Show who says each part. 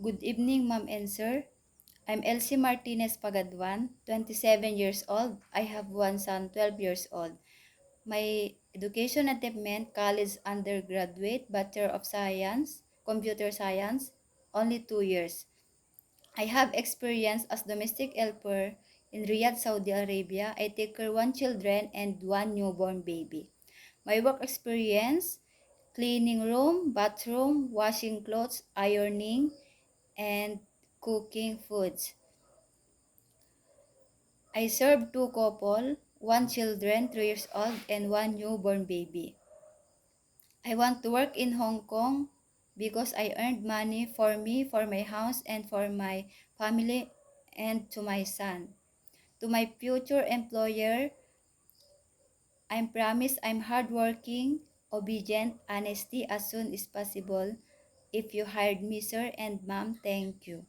Speaker 1: Good evening, ma'am and sir. I'm Elsie Martinez Pagadwan, 27 years old. I have one son, 12 years old. My education attainment, college undergraduate, Bachelor of Science, Computer Science, only 2 years. I have experience as domestic helper in Riyadh, Saudi Arabia. I take care one children and one newborn baby. My work experience, cleaning room, bathroom, washing clothes, ironing, and cooking foods. I serve two couple, one children, 3 years old, and one newborn baby. I want to work in Hong Kong because I earned money for me, for my house, and for my family, and to my son. To my future employer, I promise I'm hardworking, obedient, honesty as soon as possible. If you hired me, sir and ma'am, thank you.